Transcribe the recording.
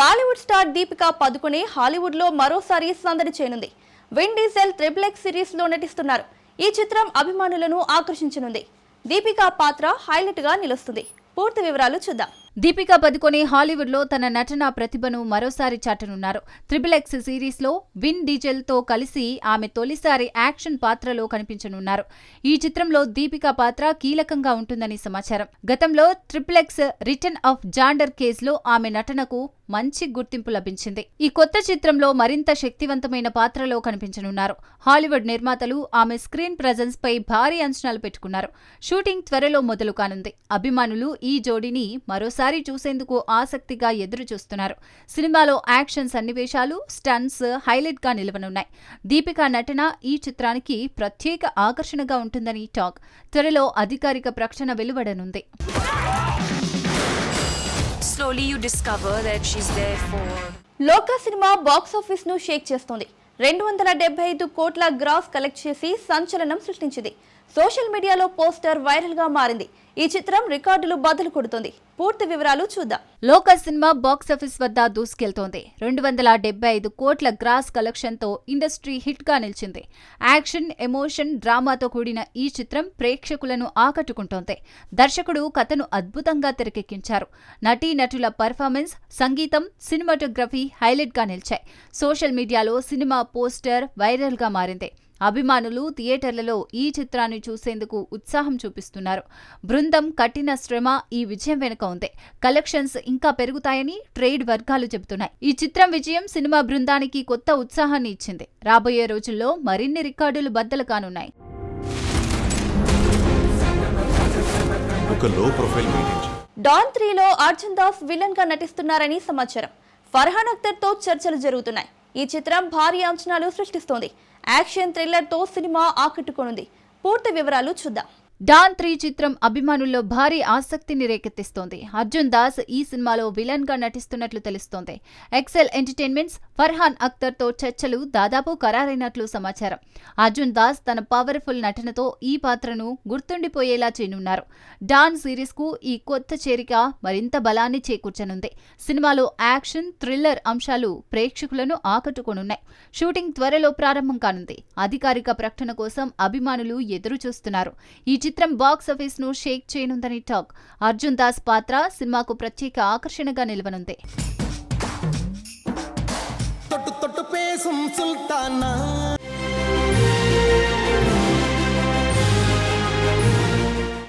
Bollywood star Deepika Padukone Hollywood లో మరోసారి సందడి చేయనుంది. విన్ డీజెల్ XXX సిరీస్ లో నటిస్తున్నారు. ఈ చిత్రం అభిమానులను ఆకర్షించనుంది. దీపికా పాత్ర హైలైట్ గా నిలుస్తుంది. పూర్తి వివరాలు చూద్దాం. దీపికా పదుకొనే హాలీవుడ్ లో తన నటనా ప్రతిభను మరోసారి చాటనున్నారు. XXX సిరీస్ లో విన్ డీజెల్ తో కలిసి ఆమె తొలిసారి యాక్షన్ పాత్రలో కనిపించనున్నారు. ఈ చిత్రంలో దీపికా పాత్ర కీలకంగా ఉంటుందని సమాచారం. గతంలో XXX రిటర్న్ ఆఫ్ జాండర్ కేసులో ఆమె నటనకు మంచి గుర్తింపు లభించింది. ఈ కొత్త చిత్రంలో మరింత శక్తివంతమైన పాత్రలో కనిపించనున్నారు. హాలీవుడ్ నిర్మాతలు ఆమె స్క్రీన్ ప్రెజెన్స్ పై భారీ అంచనాలు పెట్టుకున్నారు. షూటింగ్ త్వరలో మొదలు కానుంది. అభిమానులు ఈ జోడీని మరోసారి చూసేందుకు ఆసక్తిగా ఎదురు చూస్తున్నారు. సినిమాలో యాక్షన్ సన్నివేశాలు, స్టంట్స్ హైలైట్ గా నిలవనున్నాయి. దీపికా నటన ఈ చిత్రానికి ప్రత్యేక ఆకర్షణగా ఉంటుందని టాక్. త్వరలో అధికారిక ప్రకటన వెలువడనుంది. Slowly you discover that she's there for. Lokah cinema box office ను షేక్ చేస్తోంది. 275 కోట్ల గ్రాస్ కలెక్ట్ చేసి సంచలనం సృష్టించింది. సోషల్ మీడియాలో పోస్టర్ వైరల్ గా మారింది. ఈ చిత్రం రికార్డులు బద్దలు కొడుతోంది. పూర్తి వివరాలు చూద్దాం. లోకా సినిమా బాక్సాఫీస్ వద్ద దూసుకెళ్తోంది. 275 కోట్ల గ్రాస్ కలెక్షన్ తో ఇండస్ట్రీ హిట్ గా నిలిచింది. యాక్షన్, ఎమోషన్, డ్రామాతో కూడిన ఈ చిత్రం ప్రేక్షకులను ఆకట్టుకుంటోంది. దర్శకుడు కథను అద్భుతంగా తెరకెక్కించారు. నటీనటుల పర్ఫార్మెన్స్, సంగీతం, సినిమాటోగ్రఫీ హైలైట్ గా నిలిచాయి. సోషల్ మీడియాలో సినిమా పోస్టర్ వైరల్ గా మారింది. అభిమానులు థియేటర్లలో ఈ చిత్రాన్ని చూసేందుకు ఉత్సాహం చూపిస్తున్నారు. బృందం కఠిన శ్రమ ఈ విజయం వెనుక ఉంది. కలెక్షన్స్ ఇంకా పెరుగుతాయని ట్రేడ్ వర్గాలు చెబుతున్నాయి. ఈ చిత్రం విజయం సినిమా బృందానికి కొత్త ఉత్సాహాన్ని ఇచ్చింది. రాబోయే రోజుల్లో మరిన్ని రికార్డులు బద్దలు కానున్నాయి. డాన్ 3లో అర్జున్ దాస్ విలన్ గా నటిస్తున్నారని సమాచారం. ఫర్హాన్ అఖ్తర్ తో చర్చలు జరుగుతున్నాయి. ఈ చిత్రం భారీ అంచనాలు సృష్టిస్తోంది. యాక్షన్ థ్రిల్లర్ తో సినిమా ఆకట్టుకోనుంది. పూర్తి వివరాలు చూద్దాం. డాన్ 3 చిత్రం అభిమానుల్లో భారీ ఆసక్తిని రేకెత్తిస్తోంది. అర్జున్ దాస్ ఈ సినిమాలో విలన్ గా నటిస్తున్నట్లు తెలుస్తోంది. ఎక్సెల్ ఎంటర్టైన్మెంట్స్ ఫర్హాన్ అఖ్తర్ తో చర్చలు దాదాపు ఖరారైనట్లు సమాచారం. అర్జున్ దాస్ తన పవర్ఫుల్ నటనతో ఈ పాత్రను గుర్తుండిపోయేలా చేయనున్నారు. డాన్ సిరీస్ కు ఈ కొత్త చేరిక మరింత బలాన్ని చేకూర్చనుంది. సినిమాలో యాక్షన్, థ్రిల్లర్ అంశాలు ప్రేక్షకులను ఆకట్టుకోనున్నాయి. షూటింగ్ త్వరలో ప్రారంభం కానుంది. అధికారిక ప్రకటన కోసం అభిమానులు ఎదురు చూస్తున్నారు. ఈ చిత్రం బాక్స్ ఆఫీస్ ను షేక్ చేయనుందని టాక్. అర్జున్ దాస్ పాత్ర సినిమాకు ప్రత్యేక ఆకర్షణగా నిలవనుంది. தொட்டு தொட்டு பேசும் சுல்தானா